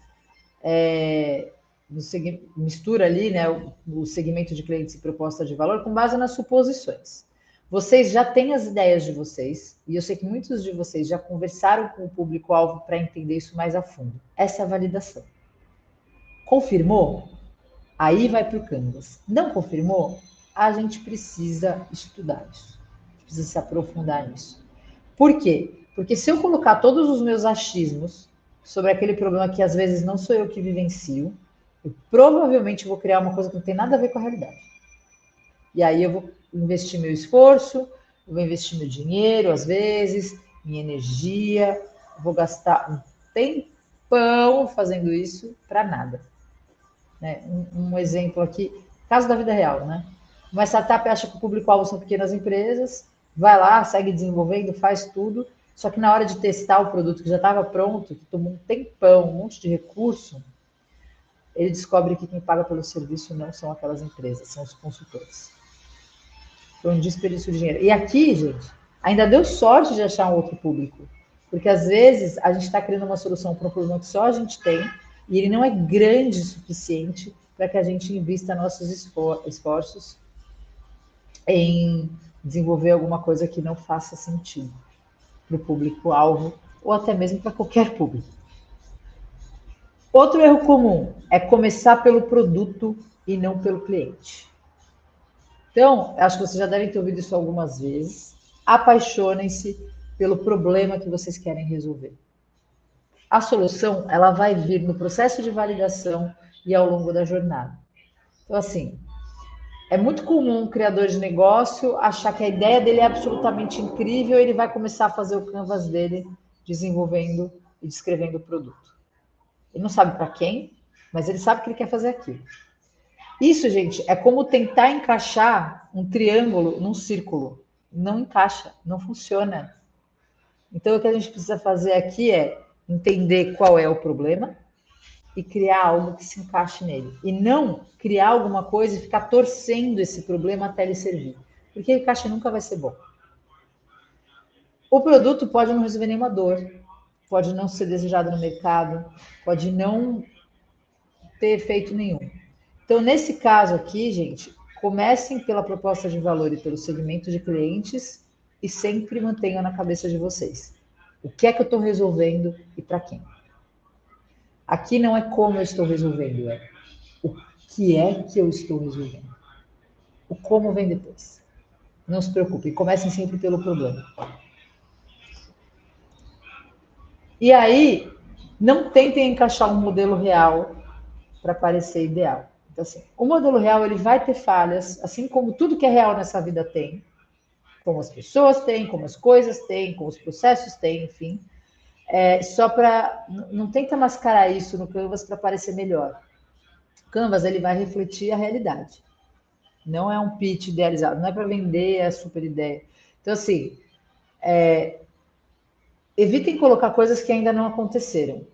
mistura ali, né, o segmento de clientes e proposta de valor com base nas suposições. Vocês já têm as ideias de vocês, e eu sei que muitos de vocês já conversaram com o público-alvo para entender isso mais a fundo. Essa é a validação. Confirmou? Aí vai para o Canvas. Não confirmou? A gente precisa estudar isso. A gente precisa se aprofundar nisso. Por quê? Porque se eu colocar todos os meus achismos sobre aquele problema que às vezes não sou eu que vivencio, eu provavelmente vou criar uma coisa que não tem nada a ver com a realidade. E aí eu vou investir meu esforço, eu vou investir meu dinheiro, às vezes, minha energia, vou gastar um tempão fazendo isso para nada. Né? Um exemplo aqui, caso da vida real, né? Uma startup acha que o público-alvo são pequenas empresas, vai lá, segue desenvolvendo, faz tudo, só que na hora de testar o produto que já estava pronto, que tomou um tempão, um monte de recurso, ele descobre que quem paga pelo serviço não são aquelas empresas, são os consultores. Foi um desperdício de dinheiro. E aqui, gente, ainda deu sorte de achar um outro público, porque às vezes a gente está criando uma solução para um problema que só a gente tem, e ele não é grande o suficiente para que a gente invista nossos esforços em desenvolver alguma coisa que não faça sentido para o público-alvo ou até mesmo para qualquer público. Outro erro comum é começar pelo produto e não pelo cliente. Então, acho que vocês já devem ter ouvido isso algumas vezes. Apaixonem-se pelo problema que vocês querem resolver. A solução, ela vai vir no processo de validação e ao longo da jornada. Então, assim, é muito comum um criador de negócio achar que a ideia dele é absolutamente incrível e ele vai começar a fazer o canvas dele desenvolvendo e descrevendo o produto. Ele não sabe para quem, mas ele sabe que ele quer fazer aquilo. Isso, gente, é como tentar encaixar um triângulo num círculo. Não encaixa, não funciona. Então, o que a gente precisa fazer aqui é entender qual é o problema e criar algo que se encaixe nele. E não criar alguma coisa e ficar torcendo esse problema até ele servir. Porque o encaixe nunca vai ser bom. O produto pode não resolver nenhuma dor, pode não ser desejado no mercado, pode não ter efeito nenhum. Então, nesse caso aqui, gente, comecem pela proposta de valor e pelo segmento de clientes e sempre mantenham na cabeça de vocês. O que é que eu estou resolvendo e para quem? Aqui não é como eu estou resolvendo, é o que é que eu estou resolvendo. O como vem depois. Não se preocupe, comecem sempre pelo problema. E aí, não tentem encaixar um modelo real para parecer ideal. Então, assim, o modelo real ele vai ter falhas, assim como tudo que é real nessa vida tem, como as pessoas têm, como as coisas têm, como os processos têm, enfim. Só para não tenta mascarar isso no Canvas para parecer melhor. O Canvas ele vai refletir a realidade. Não é um pitch idealizado, não é para vender a super ideia. Então, assim, evitem colocar coisas que ainda não aconteceram.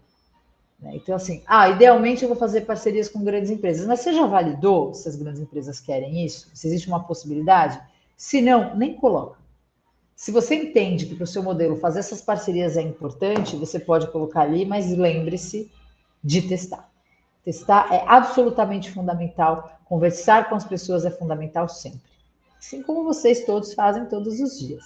Então, assim, idealmente eu vou fazer parcerias com grandes empresas, mas você já validou se as grandes empresas querem isso? Se existe uma possibilidade? Se não, nem coloca. Se você entende que para o seu modelo fazer essas parcerias é importante, você pode colocar ali, mas lembre-se de testar. Testar é absolutamente fundamental, conversar com as pessoas é fundamental sempre. Assim como vocês todos fazem todos os dias.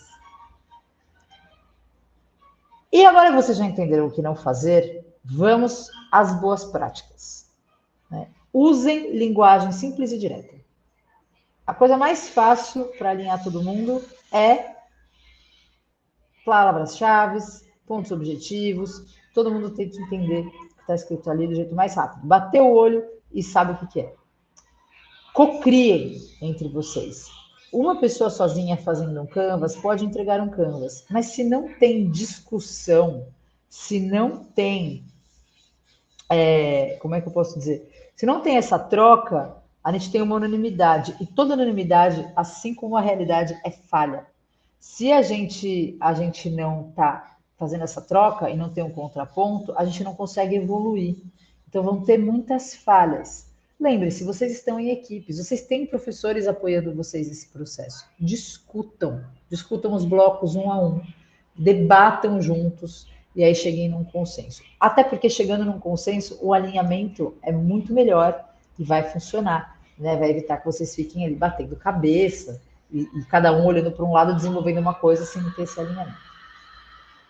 E agora que vocês já entenderam o que não fazer, vamos às boas práticas. Usem linguagem simples e direta. A coisa mais fácil para alinhar todo mundo é palavras-chave, pontos objetivos. Todo mundo tem que entender o que está escrito ali do jeito mais rápido. Bater o olho e sabe o que é. Cocriem entre vocês. Uma pessoa sozinha fazendo um canvas pode entregar um canvas, mas se não tem discussão, se não tem, como é que eu posso dizer? Se não tem essa troca, a gente tem uma unanimidade, e toda unanimidade, assim como a realidade, é falha. Se a gente não está fazendo essa troca e não tem um contraponto, a gente não consegue evoluir. Então vão ter muitas falhas. Lembre-se, vocês estão em equipes, vocês têm professores apoiando vocês nesse processo. Discutam os blocos um a um, debatam juntos e aí cheguem num consenso. Até porque chegando num consenso, o alinhamento é muito melhor e vai funcionar, né? Vai evitar que vocês fiquem ali batendo cabeça e cada um olhando para um lado desenvolvendo uma coisa sem ter esse alinhamento.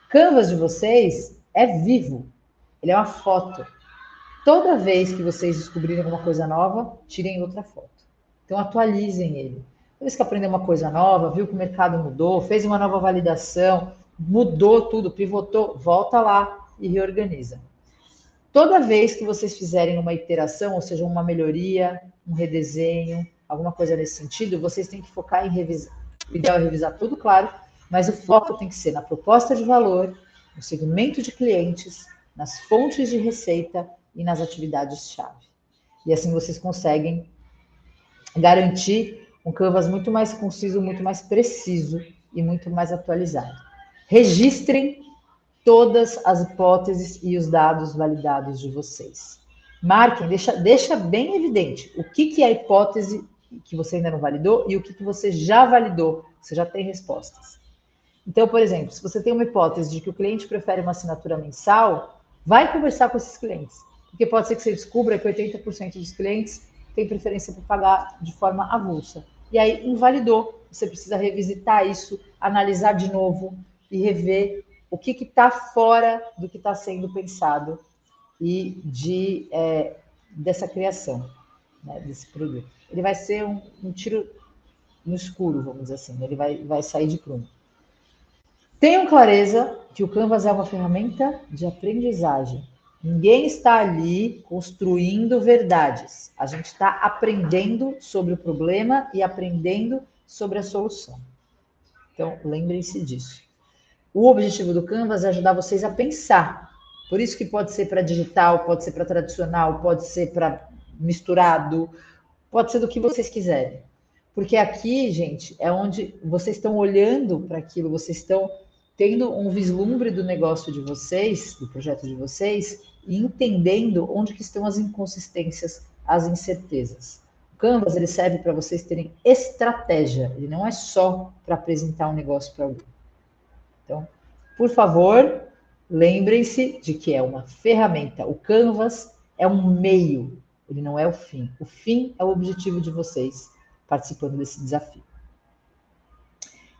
Canvas de vocês é vivo, ele é uma foto. Toda vez que vocês descobrirem alguma coisa nova, tirem outra foto. Então, atualizem ele. Toda vez que aprender uma coisa nova, viu que o mercado mudou, fez uma nova validação, mudou tudo, pivotou, volta lá e reorganiza. Toda vez que vocês fizerem uma iteração, ou seja, uma melhoria, um redesenho, alguma coisa nesse sentido, vocês têm que focar em revisar. O ideal é revisar tudo, claro, mas o foco tem que ser na proposta de valor, no segmento de clientes, nas fontes de receita e nas atividades-chave. E assim vocês conseguem garantir um canvas muito mais conciso, muito mais preciso e muito mais atualizado. Registrem todas as hipóteses e os dados validados de vocês. Marquem, deixa bem evidente o que é a hipótese que você ainda não validou e o que você já validou, você já tem respostas. Então, por exemplo, se você tem uma hipótese de que o cliente prefere uma assinatura mensal, vai conversar com esses clientes. Porque pode ser que você descubra que 80% dos clientes têm preferência por pagar de forma avulsa. E aí, invalidou. Você precisa revisitar isso, analisar de novo e rever o que está fora do que está sendo pensado e dessa criação, né, desse produto. Ele vai ser um tiro no escuro, vamos dizer assim, ele vai sair de prumo. Tenham clareza que o Canvas é uma ferramenta de aprendizagem. Ninguém está ali construindo verdades. A gente está aprendendo sobre o problema e aprendendo sobre a solução. Então, lembrem-se disso. O objetivo do Canvas é ajudar vocês a pensar. Por isso que pode ser para digital, pode ser para tradicional, pode ser para misturado, pode ser do que vocês quiserem. Porque aqui, gente, é onde vocês estão olhando para aquilo, vocês estão tendo um vislumbre do negócio de vocês, do projeto de vocês, e entendendo onde que estão as inconsistências, as incertezas. O Canvas, ele serve para vocês terem estratégia, ele não é só para apresentar um negócio para alguém. Então, por favor, lembrem-se de que é uma ferramenta. O Canvas é um meio, ele não é o fim. O fim é o objetivo de vocês participando desse desafio.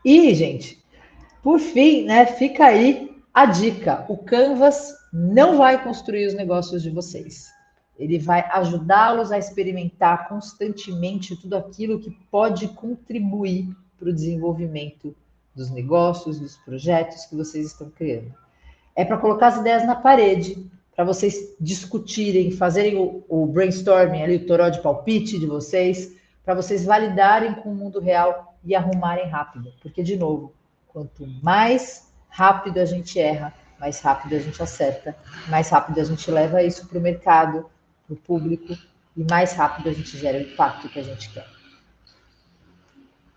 E, gente, por fim, né, fica aí a dica. O Canvas não vai construir os negócios de vocês. Ele vai ajudá-los a experimentar constantemente tudo aquilo que pode contribuir para o desenvolvimento dos negócios, dos projetos que vocês estão criando. É para colocar as ideias na parede, para vocês discutirem, fazerem o brainstorming, ali, o toró de palpite de vocês, para vocês validarem com o mundo real e arrumarem rápido. Porque, de novo, quanto mais rápido a gente erra, mais rápido a gente acerta, mais rápido a gente leva isso para o mercado, para o público, e mais rápido a gente gera o impacto que a gente quer.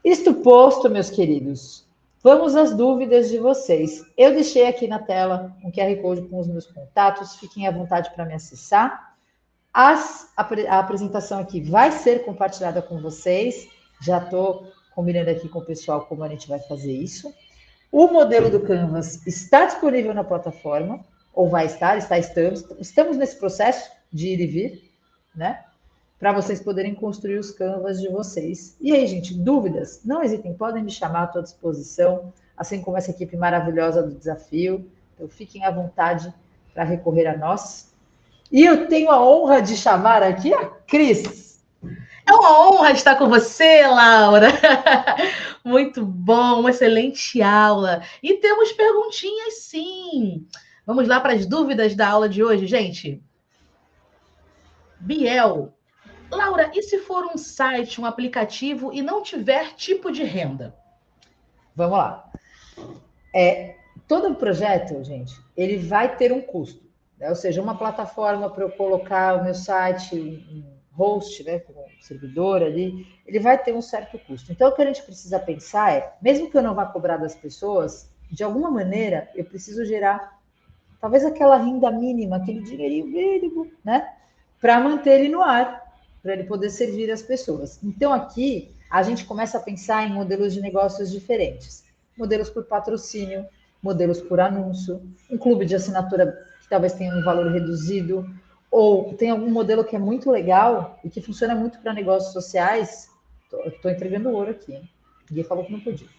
Isto posto, meus queridos, vamos às dúvidas de vocês. Eu deixei aqui na tela um QR Code com os meus contatos, fiquem à vontade para me acessar. A apresentação aqui vai ser compartilhada com vocês, já estou combinando aqui com o pessoal como a gente vai fazer isso. O modelo do Canvas está disponível na plataforma, ou vai estar, estamos nesse processo de ir e vir, né? Para vocês poderem construir os Canvas de vocês. E aí, gente, dúvidas? Não hesitem, podem me chamar, estou à disposição, assim como essa equipe maravilhosa do desafio. Então, fiquem à vontade para recorrer a nós. E eu tenho a honra de chamar aqui a Cris. É uma honra estar com você, Laura. Muito bom, uma excelente aula. E temos perguntinhas, sim. Vamos lá para as dúvidas da aula de hoje, gente. Biel. Laura, e se for um site, um aplicativo e não tiver tipo de renda? Vamos lá. Todo projeto, gente, ele vai ter um custo, né? Ou seja, uma plataforma para eu colocar o meu site, um host, né, com um servidor ali, ele vai ter um certo custo. Então, o que a gente precisa pensar é, mesmo que eu não vá cobrar das pessoas, de alguma maneira, eu preciso gerar, talvez aquela renda mínima, aquele dinheirinho mínimo, né, para manter ele no ar, para ele poder servir as pessoas. Então, aqui, a gente começa a pensar em modelos de negócios diferentes. Modelos por patrocínio, modelos por anúncio, um clube de assinatura que talvez tenha um valor reduzido, ou tem algum modelo que é muito legal e que funciona muito para negócios sociais. Estou entregando ouro aqui, hein? Ninguém falou que não podia.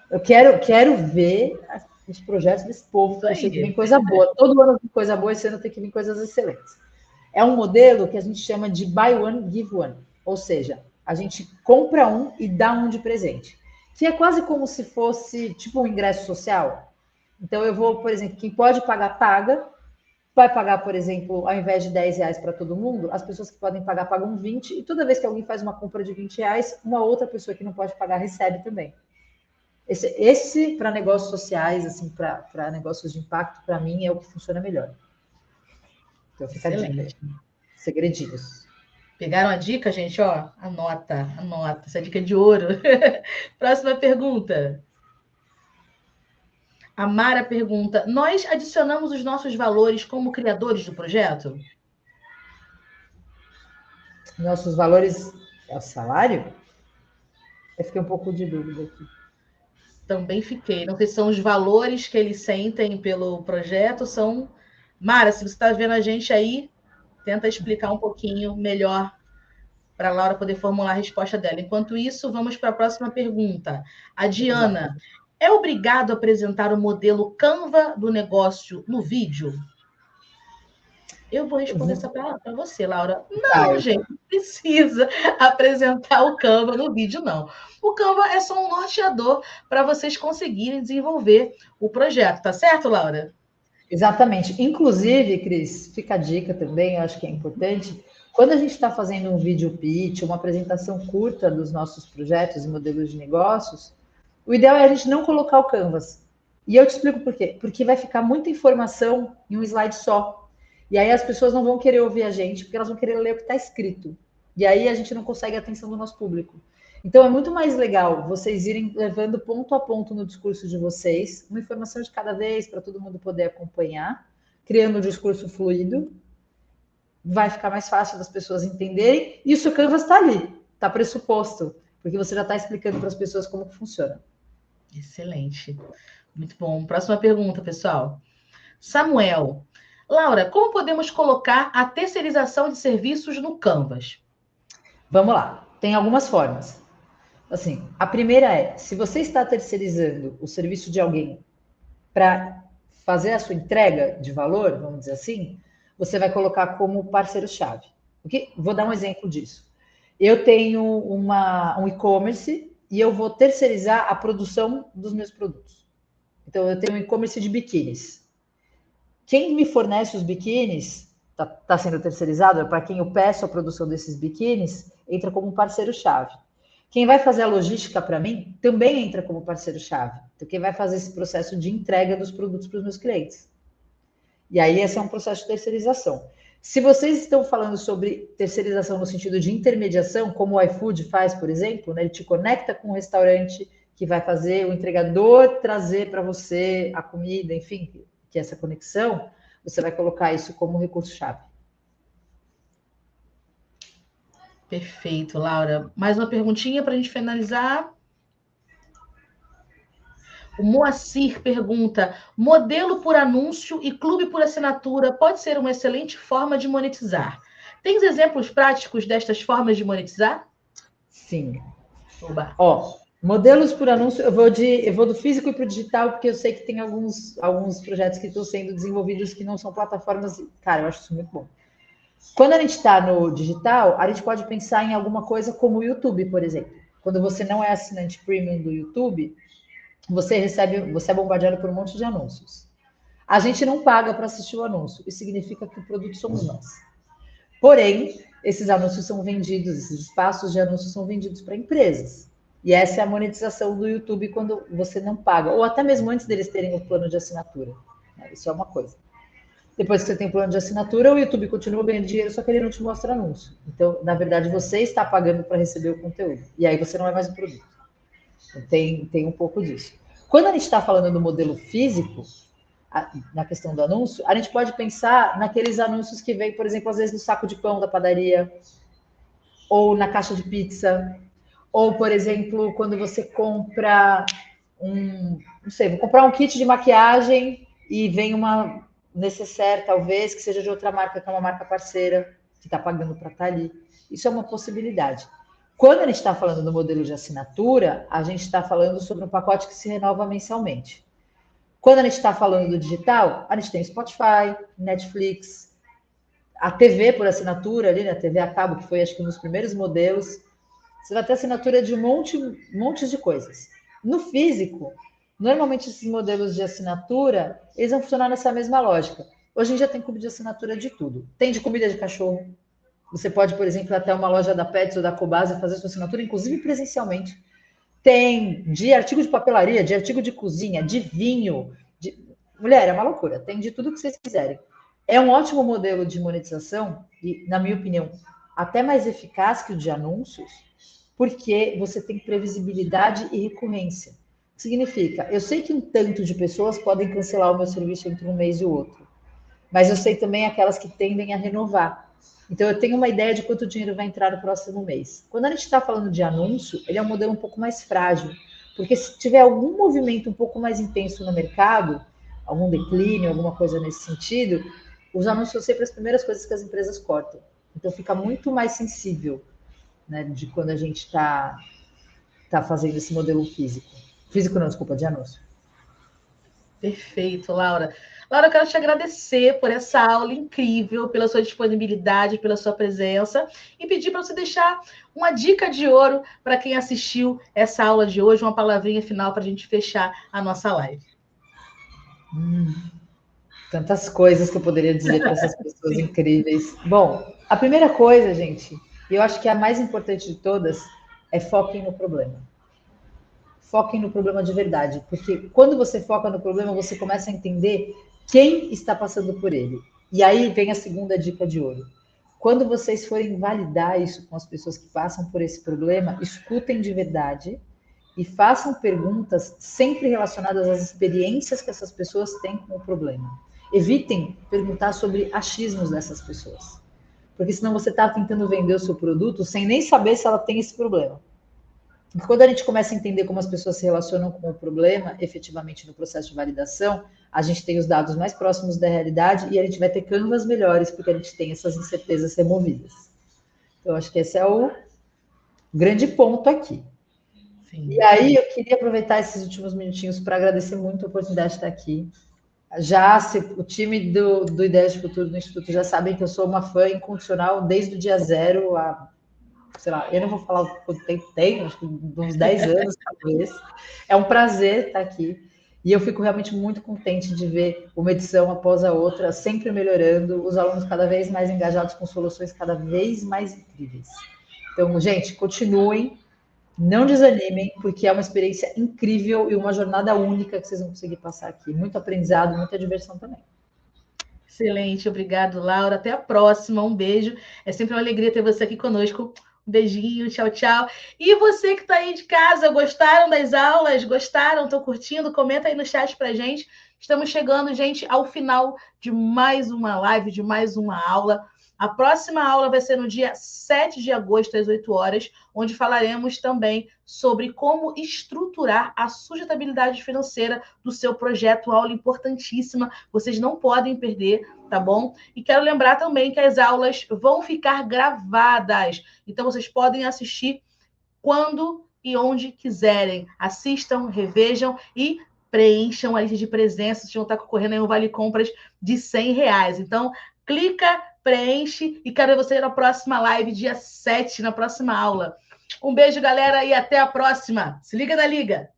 Eu quero ver os projetos desse povo, que eu sei que vem coisa boa. Todo ano tem coisa boa, esse ano tem que vir coisas excelentes. É um modelo que a gente chama de buy one, give one. Ou seja, a gente compra um e dá um de presente. Que é quase como se fosse tipo um ingresso social. Então eu vou, por exemplo, quem pode pagar, paga. Vai pagar, por exemplo, ao invés de R$10 para todo mundo, as pessoas que podem pagar pagam 20, e toda vez que alguém faz uma compra de R$20, uma outra pessoa que não pode pagar recebe também. Esse para negócios sociais, assim, para negócios de impacto, para mim é o que funciona melhor. Então fica a dica. Segredinhos. Pegaram a dica, gente? Ó, anota. Essa dica é de ouro. Próxima pergunta. A Mara pergunta: nós adicionamos os nossos valores como criadores do projeto? Nossos valores é o salário? Eu fiquei um pouco de dúvida aqui. Também fiquei. Não sei se são os valores que eles sentem pelo projeto, são... Mara, se você está vendo a gente aí, tenta explicar um pouquinho melhor para a Laura poder formular a resposta dela. Enquanto isso, vamos para a próxima pergunta. A Diana. é obrigado a apresentar o modelo Canva do negócio no vídeo? Eu vou responder essa para você, Laura. Não, gente, não precisa apresentar o Canva no vídeo, não. O Canva é só um norteador para vocês conseguirem desenvolver o projeto, tá certo, Laura? Exatamente. Inclusive, Cris, fica a dica também, eu acho que é importante. Quando a gente está fazendo um vídeo pitch, uma apresentação curta dos nossos projetos e modelos de negócios, o ideal é a gente não colocar o Canvas. E eu te explico por quê. Porque vai ficar muita informação em um slide só. E aí as pessoas não vão querer ouvir a gente, porque elas vão querer ler o que está escrito. E aí a gente não consegue a atenção do nosso público. Então é muito mais legal vocês irem levando ponto a ponto no discurso de vocês, uma informação de cada vez para todo mundo poder acompanhar, criando um discurso fluido. Vai ficar mais fácil das pessoas entenderem. E o seu Canvas está ali, está pressuposto, porque você já está explicando para as pessoas como que funciona. Excelente. Muito bom. Próxima pergunta, pessoal. Samuel. Laura, como podemos colocar a terceirização de serviços no Canvas? Vamos lá. Tem algumas formas. Assim, a primeira é, se você está terceirizando o serviço de alguém para fazer a sua entrega de valor, vamos dizer assim, você vai colocar como parceiro-chave. Okay? Vou dar um exemplo disso. Eu tenho um e-commerce e eu vou terceirizar a produção dos meus produtos. Então, eu tenho um e-commerce de biquínis. Quem me fornece os biquínis, está sendo terceirizado, para quem eu peço a produção desses biquínis, entra como parceiro-chave. Quem vai fazer a logística para mim também entra como parceiro-chave. Então, quem vai fazer esse processo de entrega dos produtos para os meus clientes. E aí, esse é um processo de terceirização. Se vocês estão falando sobre terceirização no sentido de intermediação, como o iFood faz, por exemplo, né? Ele te conecta com um restaurante que vai fazer o entregador trazer para você a comida, enfim, que é essa conexão, você vai colocar isso como recurso-chave. Perfeito, Laura. Mais uma perguntinha para a gente finalizar. O Moacir pergunta: modelo por anúncio e clube por assinatura pode ser uma excelente forma de monetizar. Tem exemplos práticos destas formas de monetizar? Sim. Oba. Ó, modelos por anúncio, eu vou do físico e para o digital, porque eu sei que tem alguns projetos que estão sendo desenvolvidos que não são plataformas. Cara, eu acho isso muito bom. Quando a gente está no digital, a gente pode pensar em alguma coisa como o YouTube, por exemplo. Quando você não é assinante premium do YouTube, você é bombardeado por um monte de anúncios. A gente não paga para assistir o anúncio. Isso significa que o produto somos nós. Porém, esses anúncios são vendidos, esses espaços de anúncios são vendidos para empresas. E essa é a monetização do YouTube quando você não paga, ou até mesmo antes deles terem o plano de assinatura. Isso é uma coisa. Depois que você tem plano de assinatura, o YouTube continua ganhando dinheiro, só que ele não te mostra anúncio. Então, na verdade, você está pagando para receber o conteúdo. E aí você não é mais um produto. Então, tem um pouco disso. Quando a gente está falando do modelo físico, na questão do anúncio, a gente pode pensar naqueles anúncios que vêm, por exemplo, às vezes no saco de pão da padaria, ou na caixa de pizza, ou, por exemplo, quando você compra não sei, vou comprar um kit de maquiagem e vem uma necessaire, talvez, que seja de outra marca, que é uma marca parceira, que está pagando para estar ali. Isso é uma possibilidade. Quando a gente está falando do modelo de assinatura, a gente está falando sobre um pacote que se renova mensalmente. Quando a gente está falando do digital, a gente tem Spotify, Netflix, a TV por assinatura ali, né? A TV a cabo, que foi acho que um dos primeiros modelos. Você vai ter assinatura de montes de coisas. No físico, normalmente esses modelos de assinatura, eles vão funcionar nessa mesma lógica. Hoje em dia tem clube de assinatura de tudo. Tem de comida de cachorro. Você pode, por exemplo, ir até uma loja da Pets ou da Cobasa fazer sua assinatura, inclusive presencialmente. Tem de artigo de papelaria, de artigo de cozinha, de vinho. Mulher, é uma loucura. Tem de tudo que vocês quiserem. É um ótimo modelo de monetização e, na minha opinião, até mais eficaz que o de anúncios, porque você tem previsibilidade e recorrência. Significa, eu sei que um tanto de pessoas podem cancelar o meu serviço entre um mês e o outro, mas eu sei também aquelas que tendem a renovar. Então, eu tenho uma ideia de quanto dinheiro vai entrar no próximo mês. Quando a gente está falando de anúncio, ele é um modelo um pouco mais frágil, porque se tiver algum movimento um pouco mais intenso no mercado, algum declínio, alguma coisa nesse sentido, os anúncios são sempre as primeiras coisas que as empresas cortam. Então, fica muito mais sensível, né, de quando a gente está fazendo esse modelo físico. Físico não, desculpa, de anúncio. Perfeito, Laura. Laura, eu quero te agradecer por essa aula incrível, pela sua disponibilidade, pela sua presença, e pedir para você deixar uma dica de ouro para quem assistiu essa aula de hoje, uma palavrinha final para a gente fechar a nossa live. Tantas coisas que eu poderia dizer para essas pessoas incríveis. Bom, a primeira coisa, gente, e eu acho que a mais importante de todas, é foquem no problema. Foquem no problema de verdade, porque quando você foca no problema, você começa a entender quem está passando por ele. E aí vem a segunda dica de ouro. Quando vocês forem validar isso com as pessoas que passam por esse problema, escutem de verdade e façam perguntas sempre relacionadas às experiências que essas pessoas têm com o problema. Evitem perguntar sobre achismos dessas pessoas, porque senão você está tentando vender o seu produto sem nem saber se ela tem esse problema. E quando a gente começa a entender como as pessoas se relacionam com o problema, efetivamente no processo de validação, a gente tem os dados mais próximos da realidade e a gente vai ter canvas melhores, porque a gente tem essas incertezas removidas. Então, acho que esse é o grande ponto aqui. Sim. E aí, eu queria aproveitar esses últimos minutinhos para agradecer muito a oportunidade de estar aqui. Já o time do Ideias de Futuro do Instituto já sabem que eu sou uma fã incondicional desde o dia zero, sei lá, eu não vou falar quanto tempo tem, acho que uns 10 anos, talvez. É um prazer estar aqui. E eu fico realmente muito contente de ver uma edição após a outra, sempre melhorando, os alunos cada vez mais engajados com soluções cada vez mais incríveis. Então, gente, continuem, não desanimem, porque é uma experiência incrível e uma jornada única que vocês vão conseguir passar aqui. Muito aprendizado, muita diversão também. Excelente, obrigado, Laura. Até a próxima, um beijo. É sempre uma alegria ter você aqui conosco. Um beijinho, tchau, tchau. E você que está aí de casa, gostaram das aulas? Gostaram? Estão curtindo? Comenta aí no chat pra gente. Estamos chegando, gente, ao final de mais uma live, de mais uma aula. A próxima aula vai ser no dia 7 de agosto, às 8 horas, onde falaremos também sobre como estruturar a sustentabilidade financeira do seu projeto. Aula importantíssima, vocês não podem perder, tá bom? E quero lembrar também que as aulas vão ficar gravadas, então vocês podem assistir quando e onde quiserem. Assistam, revejam e preencham a lista de presença, se não está concorrendo aí um vale compras de R$100. Então, clica, preenche e quero ver você na próxima live, dia 7, na próxima aula. Um beijo, galera, e até a próxima. Se liga na liga!